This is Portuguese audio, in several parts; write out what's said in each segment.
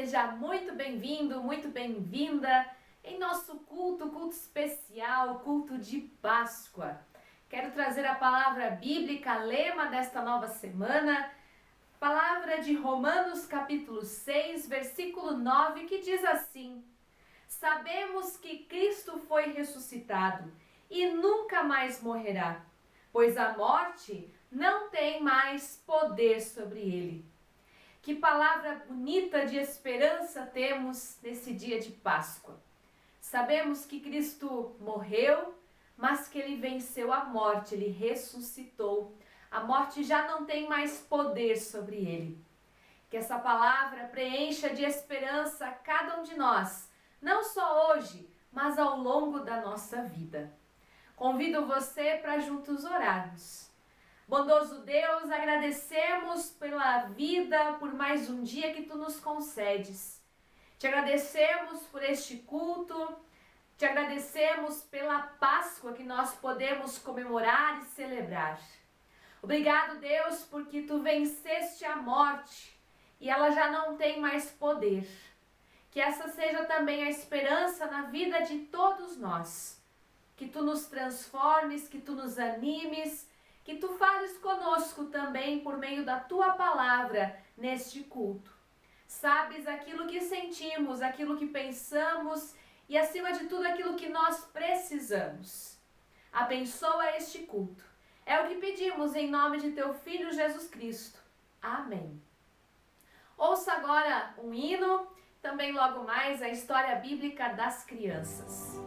seja muito bem-vindo, muito bem-vinda em nosso culto especial, culto de Páscoa. Quero trazer a palavra bíblica, lema desta nova semana, palavra de Romanos capítulo 6, versículo 9, que diz assim: Sabemos que Cristo foi ressuscitado e nunca mais morrerá, pois a morte não tem mais poder sobre ele. Que palavra bonita de esperança temos nesse dia de Páscoa. Sabemos que Cristo morreu, mas que ele venceu a morte, ele ressuscitou. A morte já não tem mais poder sobre ele. Que essa palavra preencha de esperança cada um de nós, não só hoje, mas ao longo da nossa vida. Convido você para juntos orarmos. Bondoso Deus, agradecemos pela vida, por mais um dia que Tu nos concedes. Te agradecemos por este culto, te agradecemos pela Páscoa que nós podemos comemorar e celebrar. Obrigado, Deus, porque Tu venceste a morte e ela já não tem mais poder. Que essa seja também a esperança na vida de todos nós. Que Tu nos transformes, que Tu nos animes, que Tu fales conosco também por meio da Tua palavra neste culto. Sabes aquilo que sentimos, aquilo que pensamos e, acima de tudo, aquilo que nós precisamos. Abençoa este culto. É o que pedimos em nome de Teu Filho Jesus Cristo. Amém. Ouça agora um hino, também logo mais a história bíblica das crianças.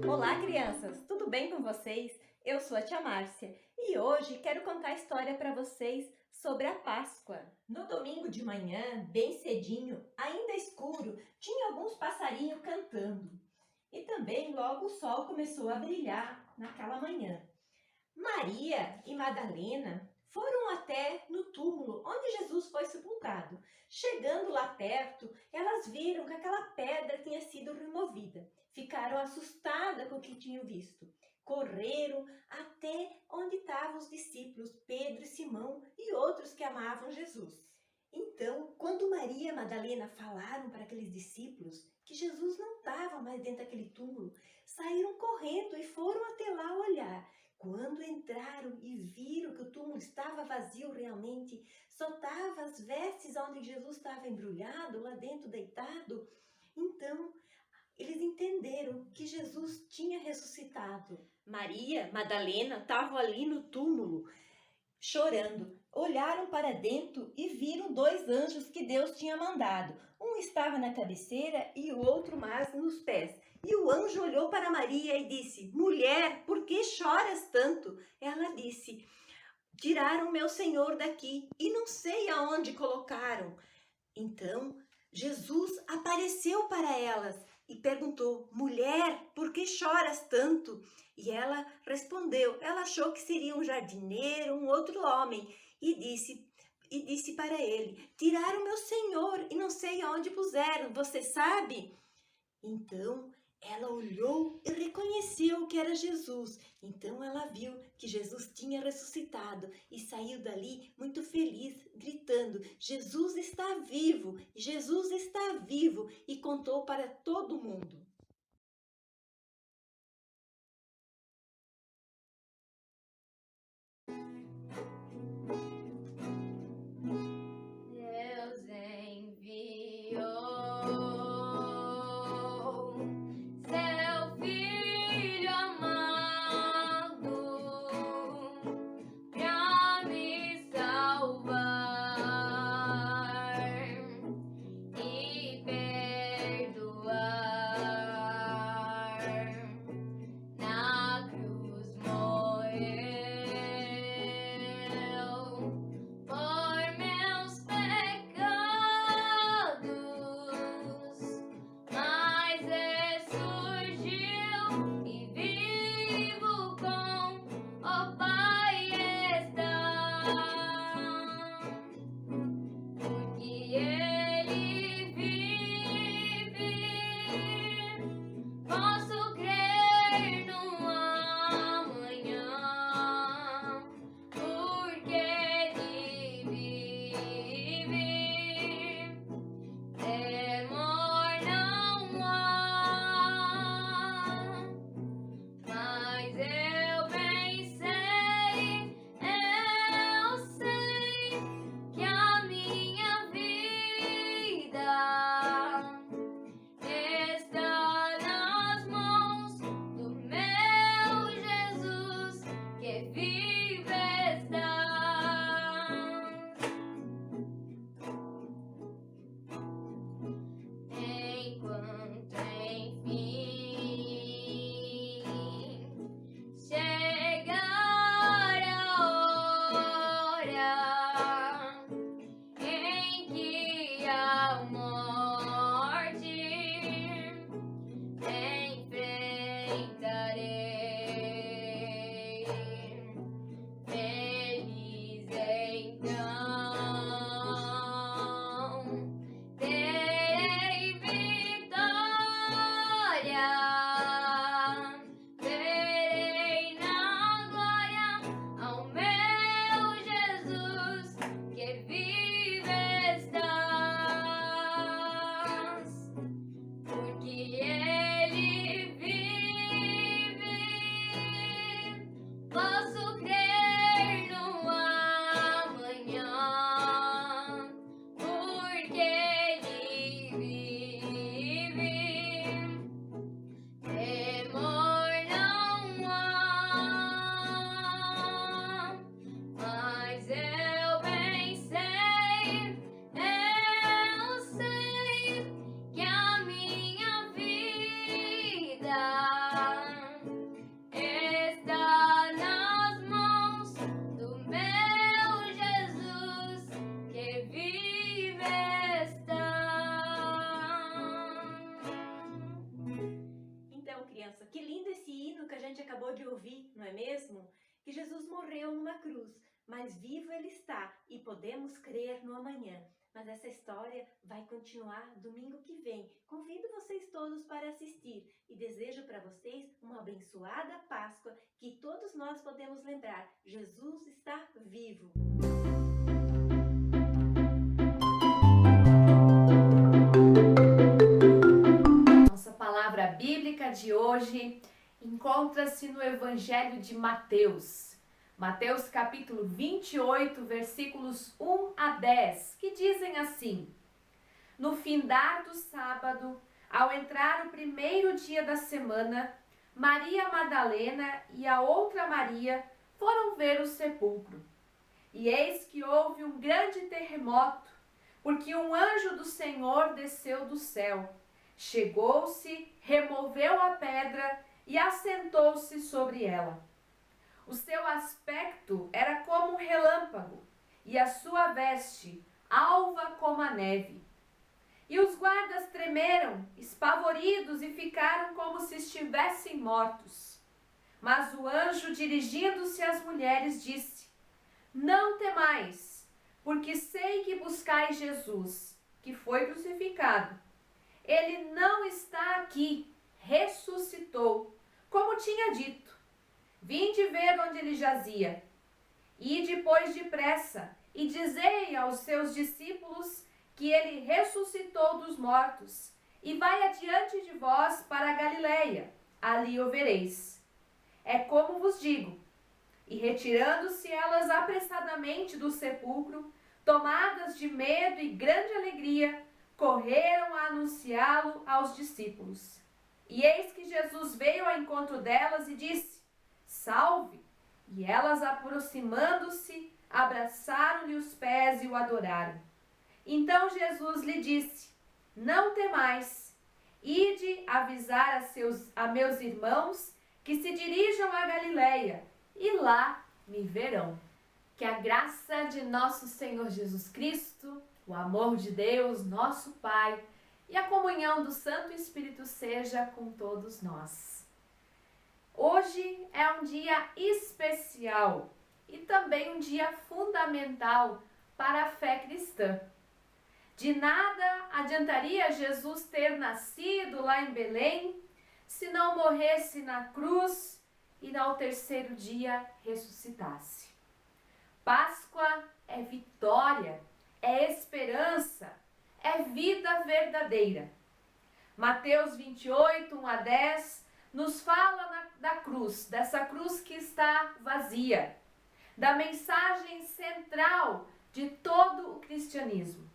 Olá, crianças! Tudo bem com vocês? Eu sou a tia Márcia e hoje quero contar a história para vocês sobre a Páscoa. No domingo de manhã, bem cedinho, ainda escuro, tinha alguns passarinhos cantando. E também logo o sol começou a brilhar naquela manhã. Maria e Madalena foram até no túmulo onde Jesus foi sepultado. Chegando lá perto, elas viram que aquela pedra tinha sido removida. Ficaram assustadas com o que tinham visto. Correram até onde estavam os discípulos, Pedro e Simão e outros que amavam Jesus. Então, quando Quando Maria Madalena falaram para aqueles discípulos que Jesus não estava mais dentro daquele túmulo, saíram correndo e foram até lá olhar. Quando entraram e viram que o túmulo estava vazio realmente, só estavam as vestes onde Jesus estava embrulhado, lá dentro deitado, então eles entenderam que Jesus tinha ressuscitado. Maria Madalena estava ali no túmulo, chorando. Olharam para dentro e viram 2 anjos que Deus tinha mandado. Um estava na cabeceira e o outro mais nos pés. E o anjo olhou para Maria e disse: Mulher, por que choras tanto? Ela disse: Tiraram meu Senhor daqui e não sei aonde colocaram. Então Jesus apareceu para elas e perguntou: Mulher, por que choras tanto? E ela respondeu, ela achou que seria um jardineiro, um outro homem, e disse para ele: Tiraram meu Senhor e não sei aonde puseram, você sabe? Então ela olhou e reconheceu que era Jesus. Então ela viu que Jesus tinha ressuscitado e saiu dali muito feliz, gritando: Jesus está vivo! Jesus está vivo! E contou para todo mundo. Deus enviou seu Filho amado pra me salvar e perdoar. Na cruz morreu por meus pecados, mas ressurgiu e vivo com o Pai está. Porque Ele vive, posso crer no amanhã, porque Ele vive, temor não há. Mas eu bem sei que a minha vida está nas mãos do meu Jesus, que vive está. Enquanto enfim chegar a hora em que a morte enfrentarei, feliz então terei vitória, verei na glória ao meu Jesus, que vive estás, porque Ele vive, posso crer no amanhã, porque Ele vive, temor não há. Mas eu bem sei que a minha vida está nas mãos do meu Jesus, que vive está. Então, criança, que lindo esse hino que a gente acabou de ouvir, não é mesmo? Que Jesus morreu numa cruz, mas vivo Ele está e podemos crer no amanhã. Mas essa história vai continuar domingo que vem. Convido vocês todos para assistir e desejo para vocês uma abençoada Páscoa, que todos nós podemos lembrar: Jesus está vivo. encontra-se no Evangelho de Mateus. Mateus capítulo 28, versículos 1 a 10, que dizem assim: No findar do sábado, ao entrar o primeiro dia da semana, Maria Madalena e a outra Maria foram ver o sepulcro. E eis que houve um grande terremoto, porque um anjo do Senhor desceu do céu. Chegou-se, removeu a pedra e assentou-se sobre ela. O seu aspecto era como um relâmpago, e a sua veste alva como a neve. E os guardas tremeram, espavoridos, e ficaram como se estivessem mortos. Mas o anjo, dirigindo-se às mulheres, disse: Não temais, porque sei que buscais Jesus, que foi crucificado. Ele não está aqui, ressuscitou, como tinha dito. Vinde ver onde ele jazia. E depois depressa, e dizei aos seus discípulos que ele ressuscitou dos mortos, e vai adiante de vós para a Galileia, ali o vereis. É como vos digo. E retirando-se elas apressadamente do sepulcro, tomadas de medo e grande alegria, correram a anunciá-lo aos discípulos. E eis que Jesus veio ao encontro delas e disse: Salve! E elas, aproximando-se, abraçaram-lhe os pés e o adoraram. Então Jesus lhe disse: Não temais, ide avisar a meus irmãos que se dirijam a Galileia, e lá me verão. Que a graça de nosso Senhor Jesus Cristo, o amor de Deus, nosso Pai, e a comunhão do Santo Espírito seja com todos nós. Hoje é um dia especial e também um dia fundamental para a fé cristã. De nada adiantaria Jesus ter nascido lá em Belém se não morresse na cruz e ao terceiro dia ressuscitasse. Páscoa é vitória, é esperança, é vida verdadeira. Mateus 28, 1 a 10, nos fala da cruz, dessa cruz que está vazia, da mensagem central de todo o cristianismo,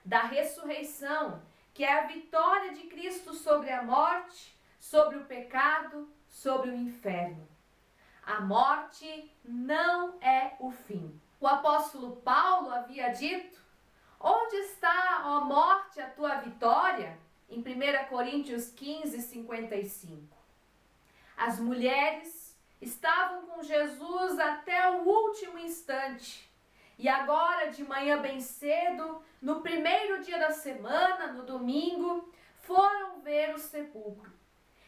da ressurreição, que é a vitória de Cristo sobre a morte, sobre o pecado, sobre o inferno. A morte não é o fim. O apóstolo Paulo havia dito: Onde está, ó morte, a tua vitória? Em 1 Coríntios 15, 55. As mulheres estavam com Jesus até o último instante. E agora, de manhã bem cedo, no primeiro dia da semana, no domingo, foram ver o sepulcro.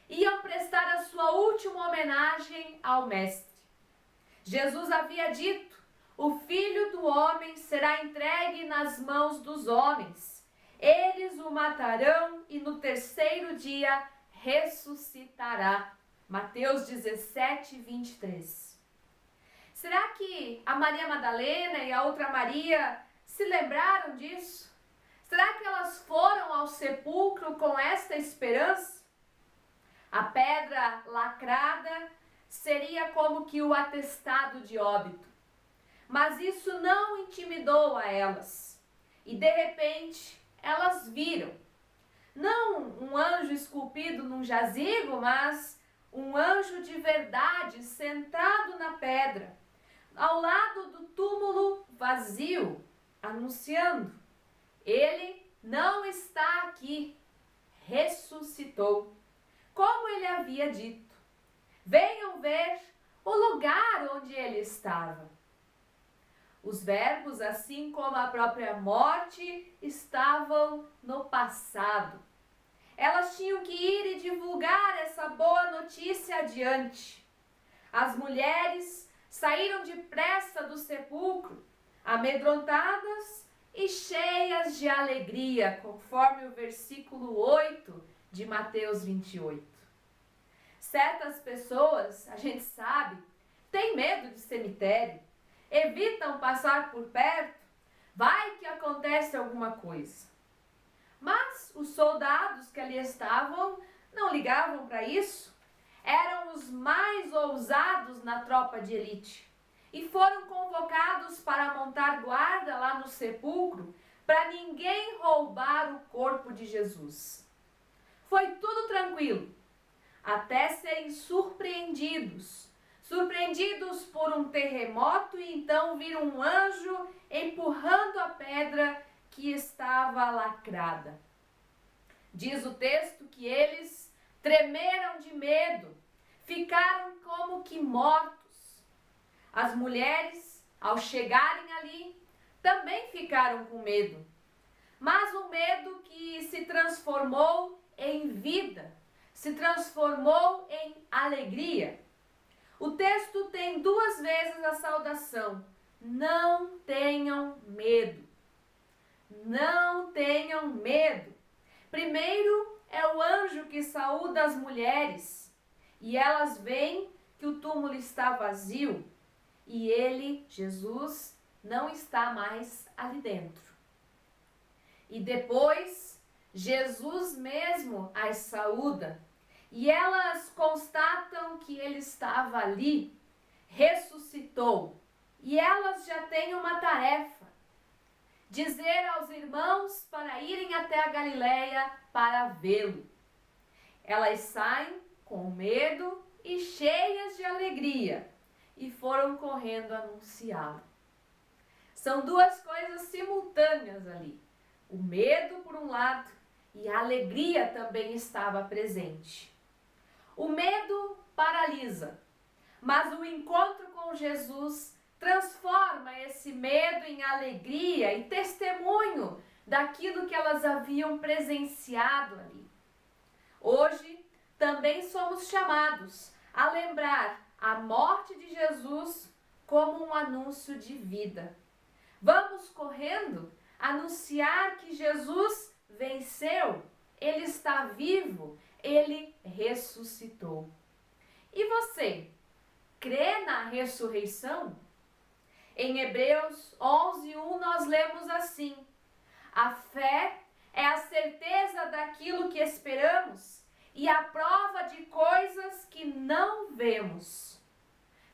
Iam prestar a sua última homenagem ao Mestre. Jesus havia dito: O Filho do Homem será entregue nas mãos dos homens. Eles o matarão e no terceiro dia ressuscitará. Mateus 17, 23. Será que a Maria Madalena e a outra Maria se lembraram disso? Será que elas foram ao sepulcro com esta esperança? A pedra lacrada seria como que o atestado de óbito. Mas isso não intimidou a elas. E de repente, elas viram, não um anjo esculpido num jazigo, mas um anjo de verdade sentado na pedra, ao lado do túmulo vazio, anunciando: Ele não está aqui, ressuscitou, como ele havia dito. Venham ver o lugar onde ele estava. Os verbos, assim como a própria morte, estavam no passado. Elas tinham que ir e divulgar essa boa notícia adiante. As mulheres saíram depressa do sepulcro, amedrontadas e cheias de alegria, conforme o versículo 8 de Mateus 28. Certas pessoas, a gente sabe, têm medo de cemitério, evitam passar por perto, vai que acontece alguma coisa. Mas os soldados que ali estavam não ligavam para isso. Eram os mais ousados na tropa de elite e foram convocados para montar guarda lá no sepulcro para ninguém roubar o corpo de Jesus. Foi tudo tranquilo, até serem surpreendidos por um terremoto e então viram um anjo empurrando a pedra que estava lacrada. Diz o texto que eles tremeram de medo, ficaram como que mortos. As mulheres, ao chegarem ali, também ficaram com medo, mas um medo que se transformou em vida, se transformou em alegria. O texto tem 2 vezes a saudação: não tenham medo. Não tenham medo. Primeiro é o anjo que saúda as mulheres e elas veem que o túmulo está vazio e ele, Jesus, não está mais ali dentro. E depois, Jesus mesmo as saúda e elas constatam que ele estava ali, ressuscitou. E elas já têm uma tarefa: dizer aos irmãos para irem até a Galileia para vê-lo. Elas saem com medo e cheias de alegria e foram correndo anunciá-lo. São 2 coisas simultâneas ali. O medo por um lado e a alegria também estava presente. O medo paralisa, mas o encontro com Jesus transforma esse medo em alegria e testemunho daquilo que elas haviam presenciado ali. Hoje também somos chamados a lembrar a morte de Jesus como um anúncio de vida. Vamos correndo anunciar que Jesus venceu, ele está vivo, ele ressuscitou. E você, crê na ressurreição? Em Hebreus 11:1 nós lemos assim: a fé é a certeza daquilo que esperamos e a prova de coisas que não vemos.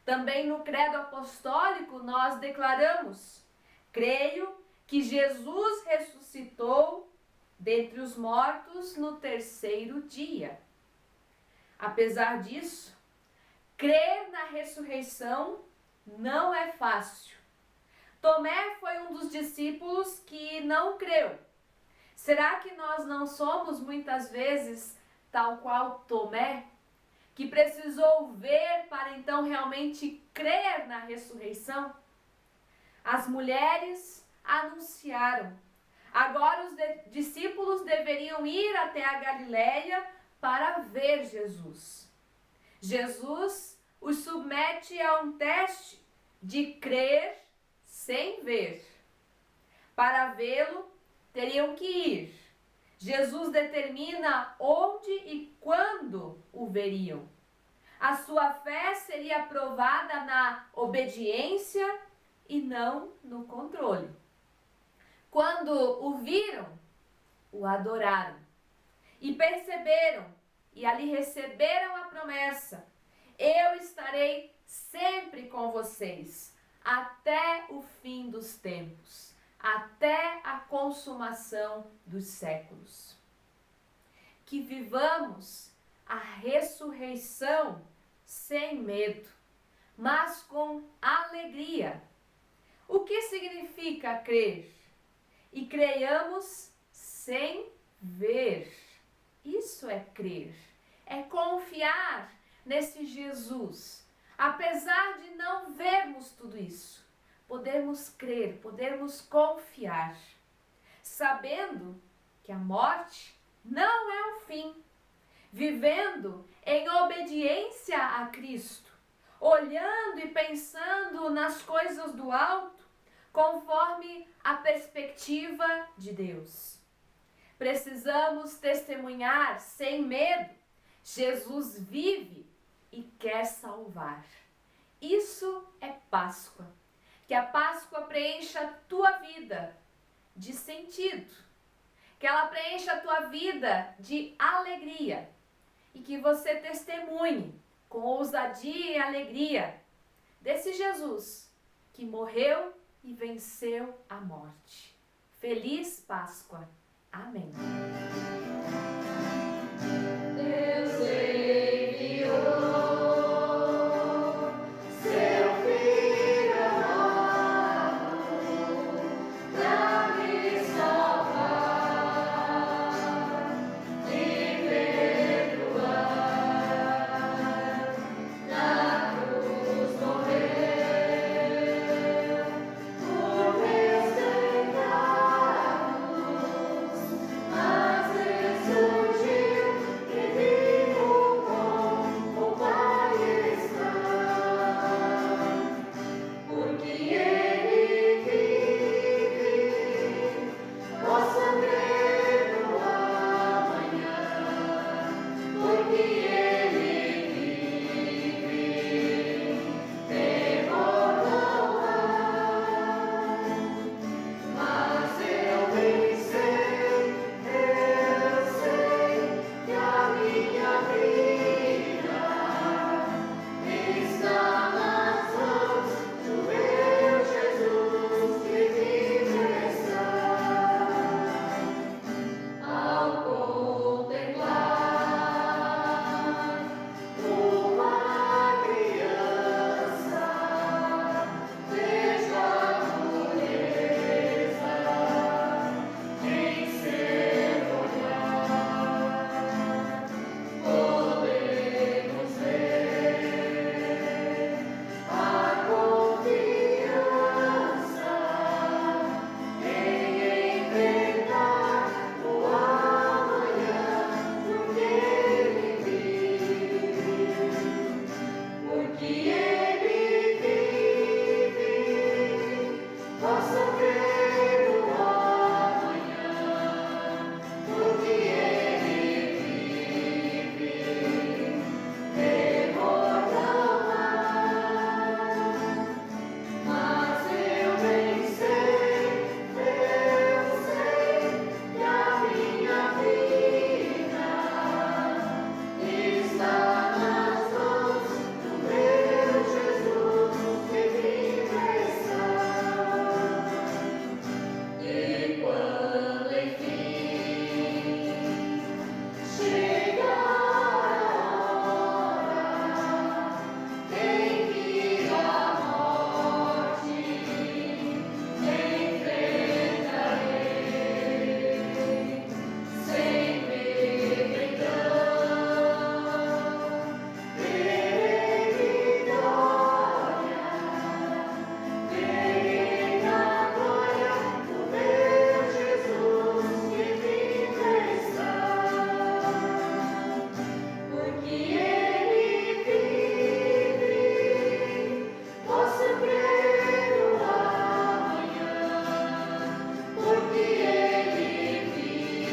Também no credo apostólico nós declaramos: creio que Jesus ressuscitou dentre os mortos no 3º dia. Apesar disso, crer na ressurreição não é fácil. Tomé foi um dos discípulos que não creu. Será que nós não somos muitas vezes tal qual Tomé, que precisou ver para então realmente crer na ressurreição? As mulheres anunciaram. Agora os discípulos deveriam ir até a Galileia para ver Jesus. Jesus os submete a um teste de crer sem ver. Para vê-lo, teriam que ir. Jesus determina onde e quando o veriam. A sua fé seria provada na obediência e não no controle. Quando o viram, o adoraram e perceberam e ali receberam a promessa: eu estarei sempre com vocês até o fim dos tempos, até a consumação dos séculos. Que vivamos a ressurreição sem medo, mas com alegria. O que significa crer? E creiamos sem ver. Isso é crer, é confiar nesse Jesus. Apesar de não vermos tudo isso, podemos crer, podemos confiar, sabendo que a morte não é o fim, vivendo em obediência a Cristo, olhando e pensando nas coisas do alto, conforme a perspectiva de Deus. Precisamos testemunhar sem medo: Jesus vive e quer salvar. Isso é Páscoa. Que a Páscoa preencha a tua vida de sentido. Que ela preencha a tua vida de alegria. e que você testemunhe com ousadia e alegria desse Jesus que morreu e venceu a morte. Feliz Páscoa. Amém. Deus enviou seu Filho amado pra me salvar e perdoar. Na cruz morreu por meus pecados, mas ressurgiu e vivo com o Pai está. Porque Ele vive, posso crer no amanhã. Porque Ele vive, temor não há. Mas eu bem sei que a minha vida está nas mãos do meu Jesus que vive está. Ao contemplar uma criança, vejo a pureza em seu olhar. Podemos ver a confiança em enfrentar o amanhã, porque Ele vive. Porque Ele vive, posso crer no amanhã. Porque Ele vive, temor não há. Mas eu bem sei que a minha vida está nas mãos do meu Jesus que vive está. E quando enfim chegar a hora em que a morte enfrentarei, sempre gritando, verei vitória, verei na glória do meu Jesus que vive está. Porque Ele vive, posso crer no amanhã. Porque Ele vive,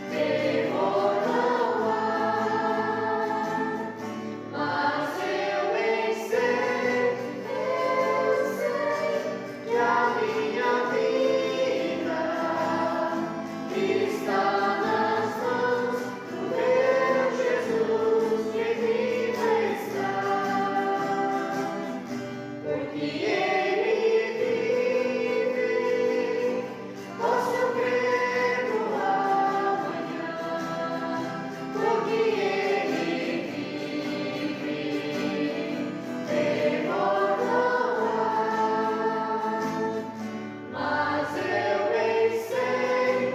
temor não há. Mas eu bem sei que a minha vida está nas mãos do meu Jesus que vive está. Porque Ele vive, posso crer no amanhã. Porque Ele vive, temor não há. Mas eu bem sei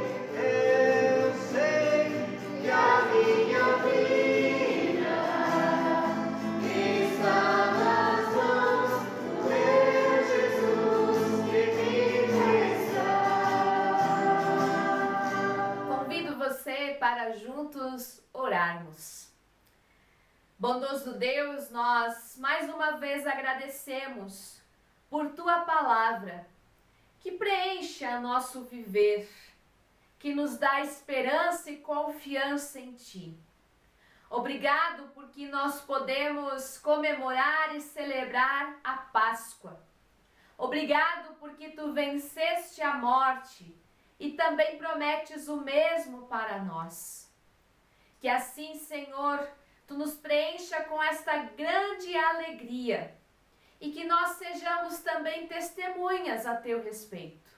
que a minha vida está nas mãos do meu Jesus que vive está. Convido você para juntos orarmos. Bondoso Deus, nós mais uma vez agradecemos por Tua palavra, que preenche a nosso viver, que nos dá esperança e confiança em Ti. Obrigado porque nós podemos comemorar e celebrar a Páscoa. Obrigado porque Tu venceste a morte e também prometes o mesmo para nós. Que assim, Senhor, Tu nos preencha com esta grande alegria e que nós sejamos também testemunhas a Teu respeito.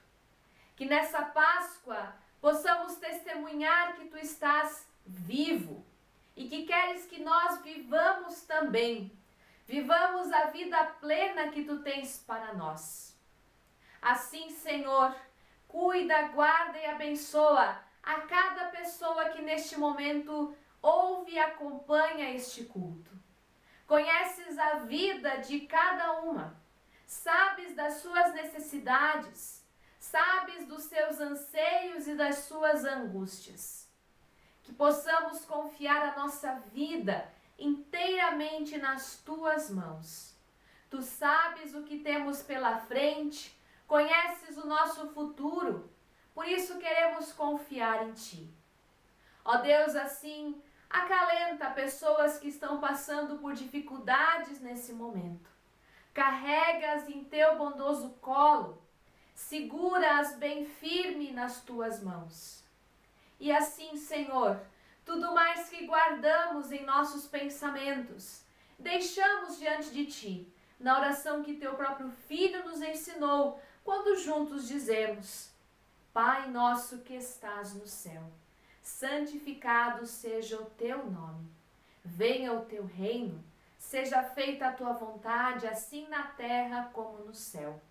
Que nessa Páscoa possamos testemunhar que Tu estás vivo e que queres que nós vivamos também. Vivamos a vida plena que Tu tens para nós. Assim, Senhor, cuida, guarda e abençoa a cada pessoa que neste momento ouve e acompanha este culto. Conheces a vida de cada uma, sabes das suas necessidades, sabes dos seus anseios e das suas angústias. Que possamos confiar a nossa vida inteiramente nas Tuas mãos. Tu sabes o que temos pela frente, conheces o nosso futuro, por isso queremos confiar em Ti. Ó Deus, assim, acalenta pessoas que estão passando por dificuldades nesse momento. Carrega-as em Teu bondoso colo, segura-as bem firme nas Tuas mãos. E assim, Senhor, tudo mais que guardamos em nossos pensamentos, deixamos diante de Ti, na oração que Teu próprio Filho nos ensinou, quando juntos dizemos: Pai nosso que estás no céu, santificado seja o Teu nome. Venha o Teu reino, seja feita a Tua vontade, assim na terra como no céu.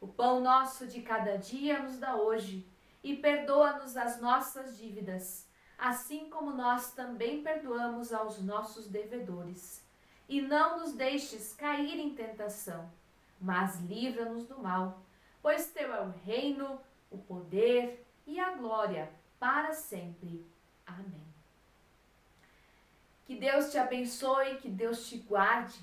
O pão nosso de cada dia nos dá hoje, e perdoa-nos as nossas dívidas, assim como nós também perdoamos aos nossos devedores. E não nos deixes cair em tentação, mas livra-nos do mal, pois Teu é o reino, o poder e a glória para sempre. Amém. Que Deus te abençoe, que Deus te guarde,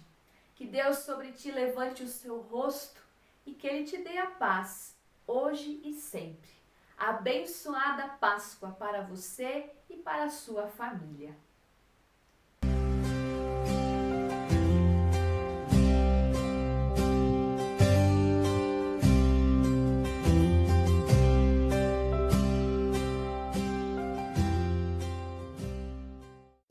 que Deus sobre ti levante o seu rosto e que Ele te dê a paz, hoje e sempre. Abençoada Páscoa para você e para a sua família.